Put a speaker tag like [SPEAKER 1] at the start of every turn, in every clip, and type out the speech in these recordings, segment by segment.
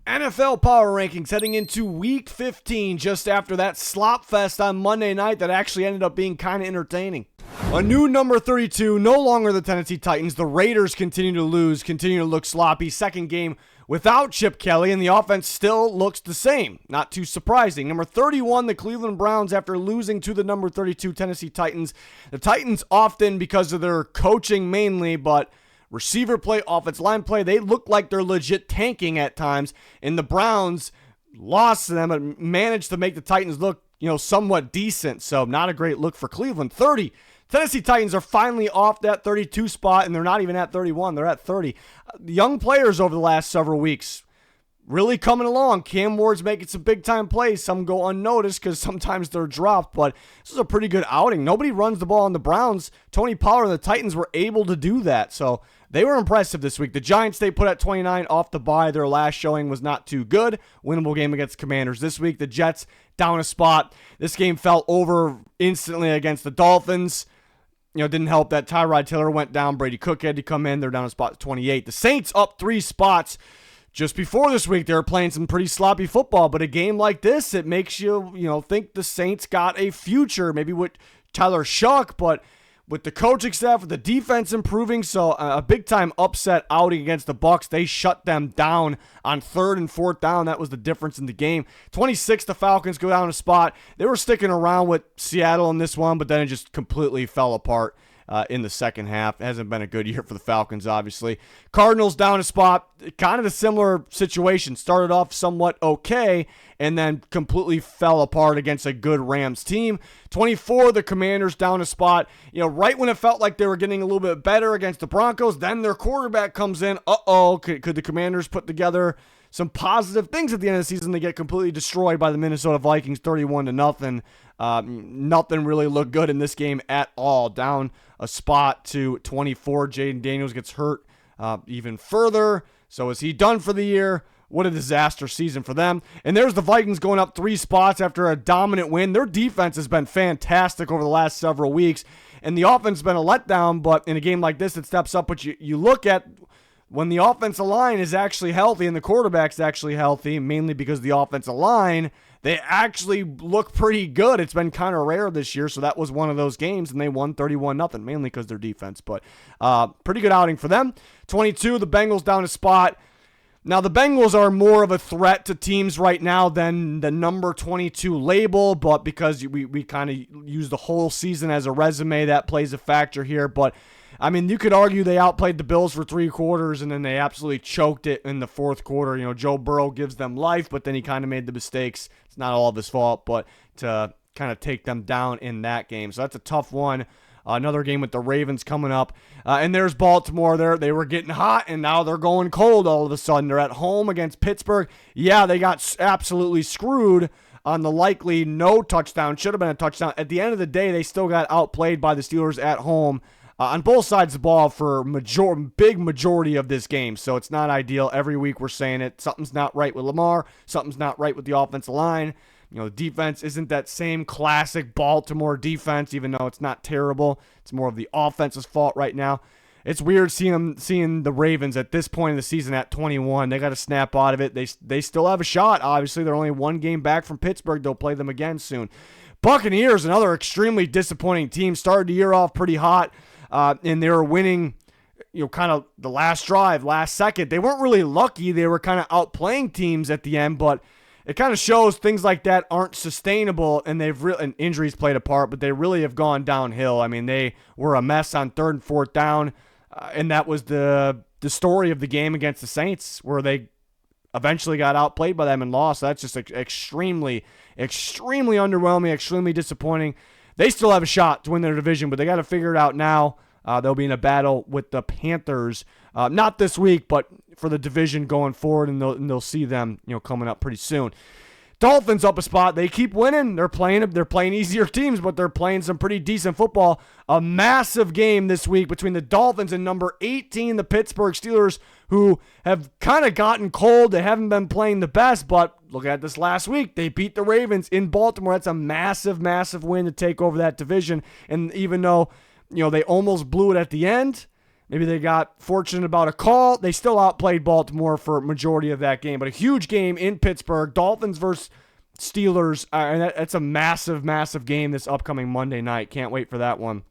[SPEAKER 1] NFL Power Rankings heading into Week 15 just after that slop fest on Monday night that actually ended up being kind of entertaining. A new number 32, no longer the Tennessee Titans. The Raiders continue to lose, continue to look sloppy. Second game without Chip Kelly, and the offense still looks the same. Not too surprising. Number 31, the Cleveland Browns, after losing to the number 32 Tennessee Titans. The Titans often, because of their coaching mainly, but receiver play, offensive line play, they look like they're legit tanking at times, and the Browns lost to them and managed to make the Titans look, somewhat decent. So not a great look for Cleveland. 30. Tennessee Titans are finally off that 32 spot, and they're not even at 31. They're at 30. Young players over the last several weeks really coming along. Cam Ward's making some big-time plays. Some go unnoticed because sometimes they're dropped, but this is a pretty good outing. Nobody runs the ball on the Browns. Tony Pollard and the Titans were able to do that, so they were impressive this week. The Giants, they put at 29 off the bye. Their last showing was not too good. Winnable game against the Commanders this week. The Jets down a spot. This game fell over instantly against the Dolphins. Didn't help that Tyrod Taylor went down. Brady Cook had to come in. They're down a spot to 28. The Saints up 3 spots. Just before this week, they were playing some pretty sloppy football, but a game like this, it makes you, think the Saints got a future, maybe with Tyler Shuck, but with the coaching staff, with the defense improving, so a big-time upset outing against the Bucs. They shut them down on 3rd and 4th down. That was the difference in the game. 26, the Falcons go down a spot. They were sticking around with Seattle in this one, but then it just completely fell apart in the second half. It hasn't been a good year for the Falcons, obviously. Cardinals down a spot. Kind of a similar situation. Started off somewhat okay, and then completely fell apart against a good Rams team. 24, the Commanders down a spot. Right when it felt like they were getting a little bit better against the Broncos, then their quarterback comes in. Could the Commanders put together some positive things at the end of the season? They get completely destroyed by the Minnesota Vikings, 31-0. Nothing really looked good in this game at all. Down a spot to 24. Jaden Daniels gets hurt even further. So is he done for the year? What a disaster season for them. And there's the Vikings going up 3 spots after a dominant win. Their defense has been fantastic over the last several weeks, and the offense has been a letdown, but in a game like this, it steps up. But you look at when the offensive line is actually healthy and the quarterback's actually healthy, mainly because the offensive line, they actually look pretty good. It's been kind of rare this year, so that was one of those games, and they won 31-0, mainly because their defense. But pretty good outing for them. 22, the Bengals down a spot. Now, the Bengals are more of a threat to teams right now than the number 22 label, but because we kind of use the whole season as a resume, that plays a factor here. But, you could argue they outplayed the Bills for 3 quarters, and then they absolutely choked it in the 4th quarter. Joe Burrow gives them life, but then he kind of made the mistakes. It's not all of his fault, but to kind of take them down in that game. So that's a tough one. Another game with the Ravens coming up. And there's Baltimore there. They were getting hot, and now they're going cold all of a sudden. They're at home against Pittsburgh. Yeah, they got absolutely screwed on the likely no touchdown. Should have been a touchdown. At the end of the day, they still got outplayed by the Steelers at home on both sides of the ball for big majority of this game. So it's not ideal. Every week we're saying it. Something's not right with Lamar. Something's not right with the offensive line. The defense isn't that same classic Baltimore defense, even though it's not terrible. It's more of the offense's fault right now. It's weird seeing the Ravens at this point in the season at 21. They got to snap out of it. They still have a shot. Obviously, they're only 1 game back from Pittsburgh. They'll play them again soon. Buccaneers, another extremely disappointing team. Started the year off pretty hot, and they were winning, kind of the last drive, last second. They weren't really lucky. They were kind of outplaying teams at the end, but it kind of shows things like that aren't sustainable, and and injuries played a part, but they really have gone downhill. They were a mess on 3rd and 4th down, and that was the story of the game against the Saints, where they eventually got outplayed by them and lost. That's just extremely, extremely underwhelming, extremely disappointing. They still have a shot to win their division, but they got to figure it out now. They'll be in a battle with the Panthers, not this week, but for the division going forward, and they'll see them, coming up pretty soon. Dolphins up a spot. They keep winning. They're playing easier teams, but they're playing some pretty decent football. A massive game this week between the Dolphins and number 18, the Pittsburgh Steelers, who have kind of gotten cold. They haven't been playing the best, but look at this last week. They beat the Ravens in Baltimore. That's a massive, massive win to take over that division. And even though, they almost blew it at the end, Maybe they got fortunate about a call. They still outplayed Baltimore for a majority of that game. But a huge game in Pittsburgh. Dolphins versus Steelers. And that's a massive, massive game this upcoming Monday night. Can't wait for that one.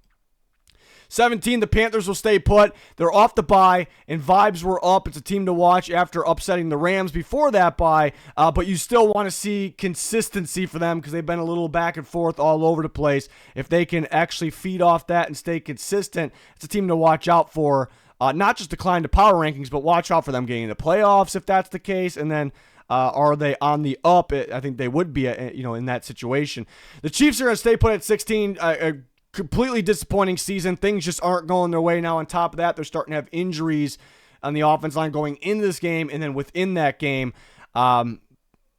[SPEAKER 1] 17, the Panthers will stay put. They're off the bye, and vibes were up. It's a team to watch after upsetting the Rams before that bye, but you still want to see consistency for them because they've been a little back and forth all over the place. If they can actually feed off that and stay consistent, it's a team to watch out for. Not just decline to power rankings, but watch out for them getting into playoffs if that's the case, and then are they on the up? I think they would be, in that situation. The Chiefs are going to stay put at 16. Completely disappointing season. Things just aren't going their way now. On top of that, they're starting to have injuries on the offense line going into this game, and then within that game,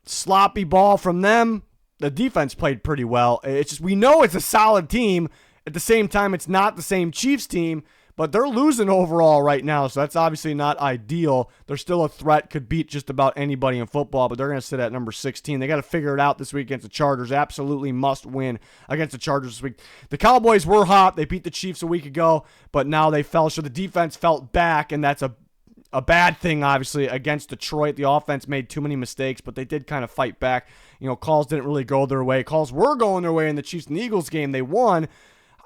[SPEAKER 1] sloppy ball from them. The defense played pretty well. It's just we know it's a solid team. At the same time, it's not the same Chiefs team, but they're losing overall right now, so that's obviously not ideal. They're still a threat, could beat just about anybody in football, but they're going to sit at number 16. They got to figure it out this week against the Chargers. Absolutely must win against the Chargers this week. The Cowboys were hot. They beat the Chiefs a week ago, but now they fell. So the defense felt back, and that's a bad thing, obviously, against Detroit. The offense made too many mistakes, but they did kind of fight back. Calls didn't really go their way. Calls were going their way in the Chiefs and Eagles game. They won.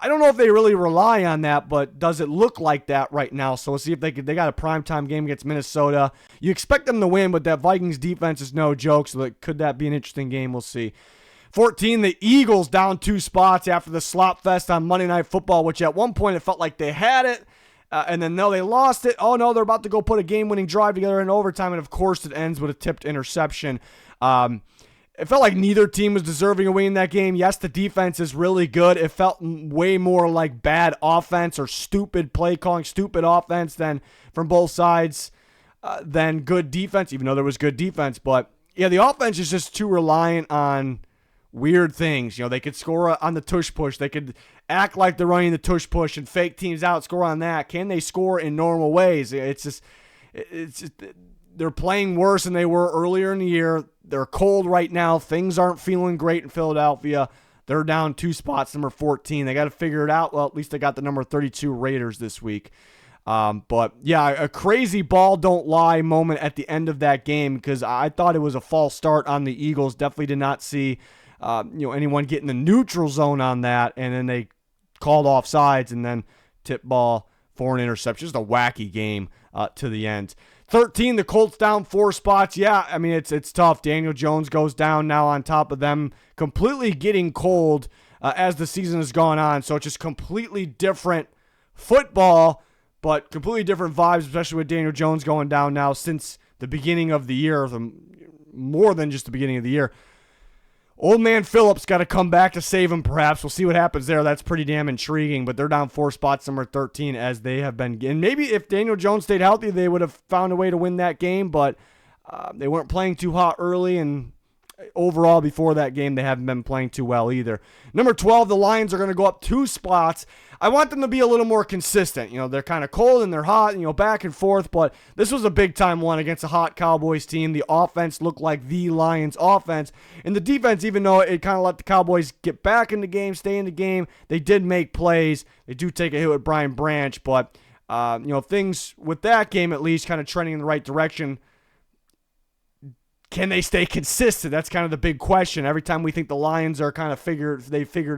[SPEAKER 1] I don't know if they really rely on that, but does it look like that right now? So we'll see if they got a primetime game against Minnesota. You expect them to win, but that Vikings defense is no joke, so could that be an interesting game? We'll see. 14, the Eagles down 2 spots after the slop fest on Monday Night Football, which at one point it felt like they had it, and then no, they lost it. Oh no, they're about to go put a game-winning drive together in overtime, and of course it ends with a tipped interception. It felt like neither team was deserving of winning that game. Yes, the defense is really good. It felt way more like bad offense or stupid play calling, stupid offense than from both sides than good defense, even though there was good defense. But, yeah, the offense is just too reliant on weird things. They could score on the tush push. They could act like they're running the tush push and fake teams out, score on that. Can they score in normal ways? It's just they're playing worse than they were earlier in the year. They're cold right now. Things aren't feeling great in Philadelphia. They're down 2 spots, number 14. They got to figure it out. Well, at least they got the number 32 Raiders this week. But, yeah, a crazy ball don't lie moment at the end of that game because I thought it was a false start on the Eagles. Definitely did not see anyone get in the neutral zone on that, and then they called offsides and then tip ball for an interception. Just a wacky game to the end. 13, the Colts down 4 spots. Yeah, I mean, it's tough. Daniel Jones goes down now on top of them completely getting cold as the season has gone on. So it's just completely different football, but completely different vibes, especially with Daniel Jones going down now since the beginning of the year, more than just the beginning of the year. Old man Phillips got to come back to save him, perhaps. We'll see what happens there. That's pretty damn intriguing, but they're down 4 spots, number 13, as they have been. And maybe if Daniel Jones stayed healthy, they would have found a way to win that game, but they weren't playing too hot early, and overall before that game, they haven't been playing too well either. Number 12, the Lions are going to go up 2 spots. I want them to be a little more consistent. They're kind of cold and they're hot, back and forth, but this was a big-time one against a hot Cowboys team. The offense looked like the Lions offense, and the defense, even though it kind of let the Cowboys get back in the game, stay in the game, they did make plays. They do take a hit with Brian Branch, but things with that game at least kind of trending in the right direction. Can they stay consistent? That's kind of the big question. Every time we think the Lions are kind of figured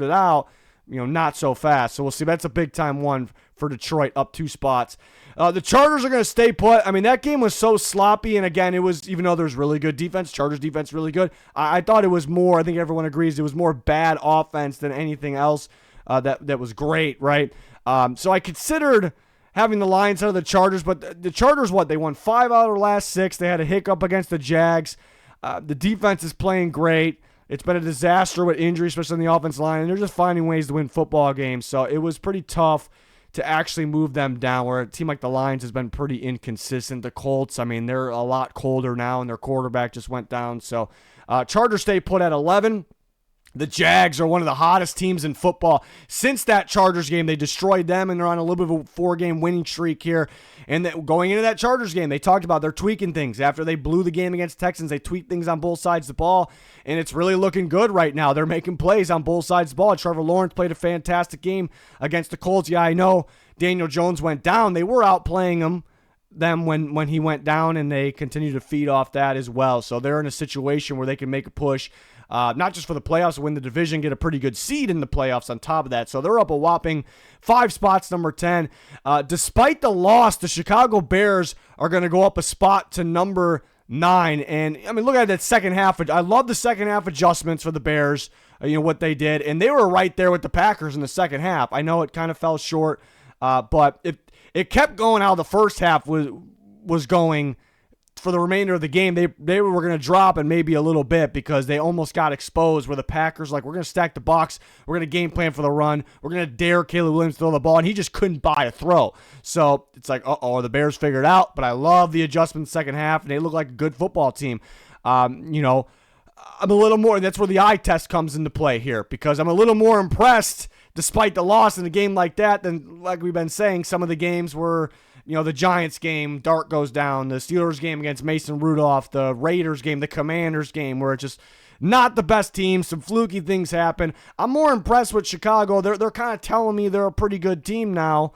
[SPEAKER 1] it out, not so fast. So we'll see. That's a big-time one for Detroit, up 2 spots. The Chargers are going to stay put. I mean, that game was so sloppy, and again, it was, even though there's really good defense, Chargers defense really good, I thought it was more, I think everyone agrees, it was more bad offense than anything else that was great, right? So I considered having the Lions out of the Chargers, but the Chargers, they won 5 out of the last 6. They had a hiccup against the Jags. The defense is playing great. It's been a disaster with injuries, especially on the offensive line, and they're just finding ways to win football games. So it was pretty tough to actually move them down, where a team like the Lions has been pretty inconsistent. The Colts, I mean, they're a lot colder now, and their quarterback just went down. So Chargers stay put at 11. The Jags are one of the hottest teams in football. Since that Chargers game, they destroyed them, and they're on a little bit of a 4-game winning streak here. And going into that Chargers game, they talked about they're tweaking things. After they blew the game against Texans, they tweaked things on both sides of the ball, and it's really looking good right now. They're making plays on both sides of the ball. Trevor Lawrence played a fantastic game against the Colts. Yeah, I know Daniel Jones went down. They were outplaying them when he went down, and they continue to feed off that as well. So they're in a situation where they can make a push. Not just for the playoffs, win the division, get a pretty good seed in the playoffs on top of that. So they're up a whopping 5 spots, number 10. Despite the loss, the Chicago Bears are going to go up a spot to number 9. And, I mean, look at that second half. I love the second half adjustments for the Bears, what they did. And they were right there with the Packers in the second half. I know it kind of fell short, but it kept going how the first half was going. For the remainder of the game, they were going to drop and maybe a little bit because they almost got exposed where the Packers, we're going to stack the box, we're going to game plan for the run, we're going to dare Caleb Williams to throw the ball, and he just couldn't buy a throw. So it's like, the Bears figured it out, but I love the adjustment in the second half, and they look like a good football team. I'm a little more, that's where the eye test comes into play here, because I'm a little more impressed despite the loss in a game like that than, like we've been saying, some of the games were, the Giants game, Dart goes down, the Steelers game against Mason Rudolph, the Raiders game, the Commanders game, where it's just not the best team. Some fluky things happen. I'm more impressed with Chicago. They're kind of telling me they're a pretty good team now,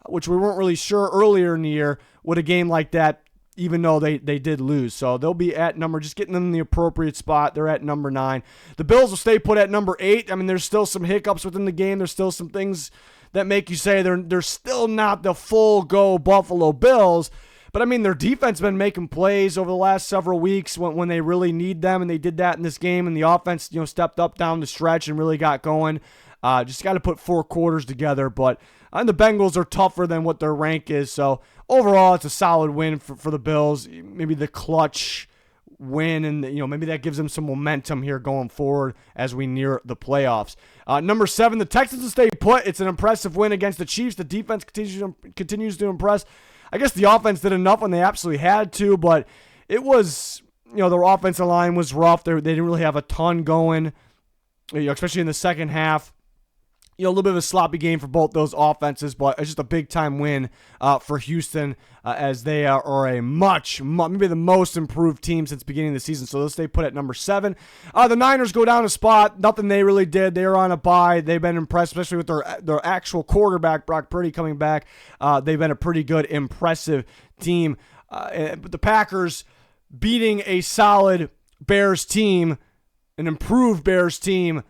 [SPEAKER 1] which we weren't really sure earlier in the year with a game like that, even though they did lose. So they'll be at just getting them in the appropriate spot. They're at number 9. The Bills will stay put at number 8. I mean, there's still some hiccups within the game. There's still some things that make you say they're still not the full-go Buffalo Bills. But, I mean, their defense has been making plays over the last several weeks when they really need them, and they did that in this game, and the offense stepped up down the stretch and really got going. Just got to put 4 quarters together. But the Bengals are tougher than what their rank is. So, overall, it's a solid win for the Bills. Maybe the clutch win, and maybe that gives them some momentum here going forward as we near the playoffs. Number 7, the Texans will stay put. It's an impressive win against the Chiefs. The defense continues to impress. I guess the offense did enough when they absolutely had to, but it was, their offensive line was rough. They didn't really have a ton going, especially in the second half. A little bit of a sloppy game for both those offenses, but it's just a big-time win for Houston as they are a maybe the most improved team since the beginning of the season. So they'll stay put at number 7. The Niners go down a spot. Nothing they really did. They were on a bye. They've been impressed, especially with their actual quarterback, Brock Purdy, coming back. They've been a pretty good, impressive team. But the Packers beating a solid Bears team, an improved Bears team,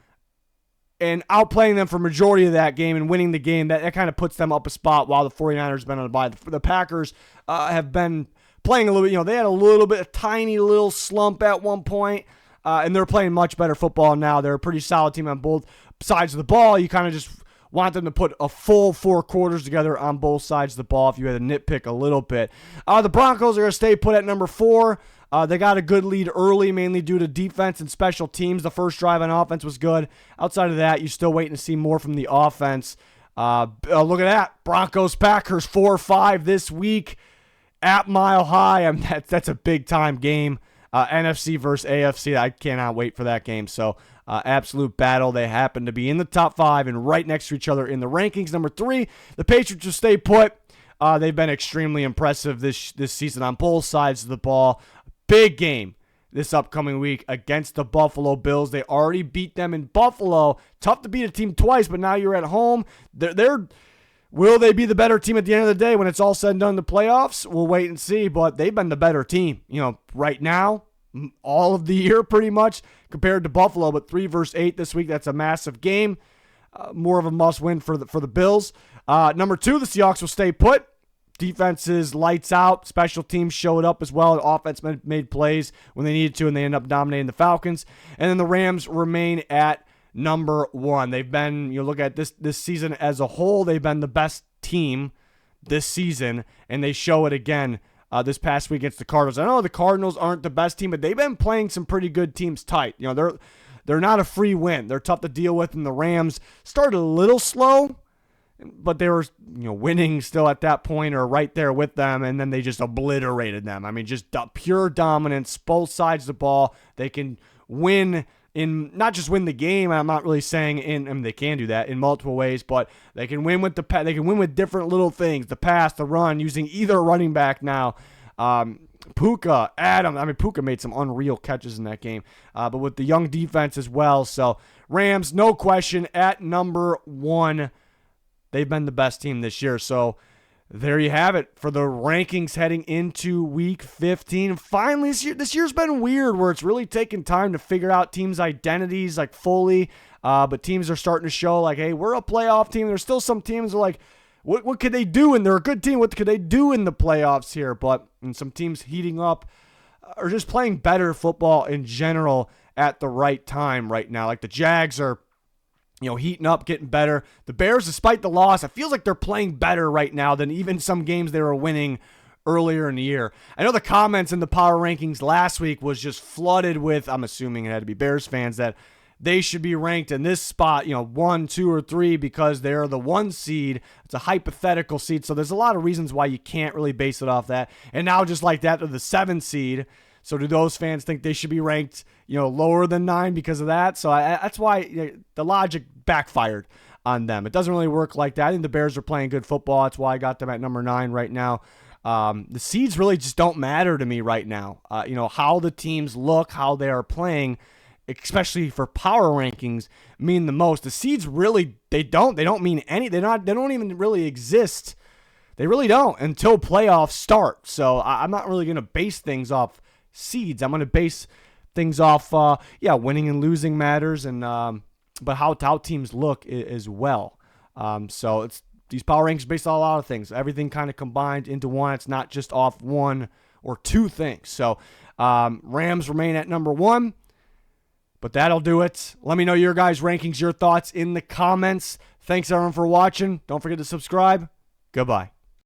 [SPEAKER 1] and outplaying them for majority of that game and winning the game, that kind of puts them up a spot while the 49ers have been on a bye. The Packers have been playing a little bit, they had a tiny little slump at one point, and they're playing much better football now. They're a pretty solid team on both sides of the ball. You kind of just want them to put a full 4 quarters together on both sides of the ball if you had to nitpick a little bit. The Broncos are going to stay put at number 4. They got a good lead early, mainly due to defense and special teams. The first drive on offense was good. Outside of that, you're still waiting to see more from the offense. Look at that. Broncos-Packers 4-5 this week at Mile High. That's a big-time game. NFC versus AFC. I cannot wait for that game. So, absolute battle. They happen to be in the top 5 and right next to each other in the rankings. Number 3, the Patriots will stay put. They've been extremely impressive this season on both sides of the ball. Big game this upcoming week against the Buffalo Bills. They already beat them in Buffalo. Tough to beat a team twice, but now you're at home. Will they be the better team at the end of the day when it's all said and done in the playoffs? We'll wait and see, but they've been the better team. Right now, all of the year pretty much compared to Buffalo, but 3 versus 8 this week. That's a massive game. More of a must-win for the Bills. Number 2, the Seahawks will stay put. Defenses lights out. Special teams showed up as well. Offense made plays when they needed to, and they end up dominating the Falcons. And then the Rams remain at number 1. They've been, look at this season as a whole, they've been the best team this season, and they show it again this past week against the Cardinals. I know the Cardinals aren't the best team, but they've been playing some pretty good teams tight. They're not a free win. They're tough to deal with, and the Rams started a little slow, but they were, winning still at that point or right there with them, and then they just obliterated them. I mean, just pure dominance, both sides of the ball. They can win in not just win the game. I'm not really saying I mean, they can do that in multiple ways, but they can win with they can win with different little things, the pass, the run, using either running back now. Puka, Adam. I mean, Puka made some unreal catches in that game, but with the young defense as well. So Rams, no question, at number 1. They've been the best team this year. So there you have it for the rankings heading into Week 15. Finally, this year's been weird where it's really taken time to figure out teams' identities like fully. But teams are starting to show like, hey, we're a playoff team. There's still some teams that are like, what could they do? And they're a good team. What could they do in the playoffs here? But some teams heating up are just playing better football in general at the right time right now. Like the Jags are, heating up, getting better. The Bears, despite the loss, it feels like they're playing better right now than even some games they were winning earlier in the year. I know the comments in the power rankings last week was just flooded with, I'm assuming it had to be Bears fans, that they should be ranked in this spot, 1, 2, or 3 because they're the 1 seed. It's a hypothetical seed, so there's a lot of reasons why you can't really base it off that. And now just like that, they're the 7 seed. So do those fans think they should be ranked, lower than 9 because of that? So that's why the logic backfired on them. It doesn't really work like that. I think the Bears are playing good football. That's why I got them at number 9 right now. The seeds really just don't matter to me right now. How the teams look, how they are playing, especially for power rankings, mean the most. The seeds really, they don't mean any. They don't even really exist. They really don't until playoffs start. So I'm not really going to base things off seeds. I'm going to base things off, winning and losing matters, and but how teams look as well. So it's these power rankings based on a lot of things. Everything kind of combined into one. It's not just off 1 or 2 things. So Rams remain at number 1. But that'll do it. Let me know your guys' rankings, your thoughts in the comments. Thanks, everyone, for watching. Don't forget to subscribe. Goodbye.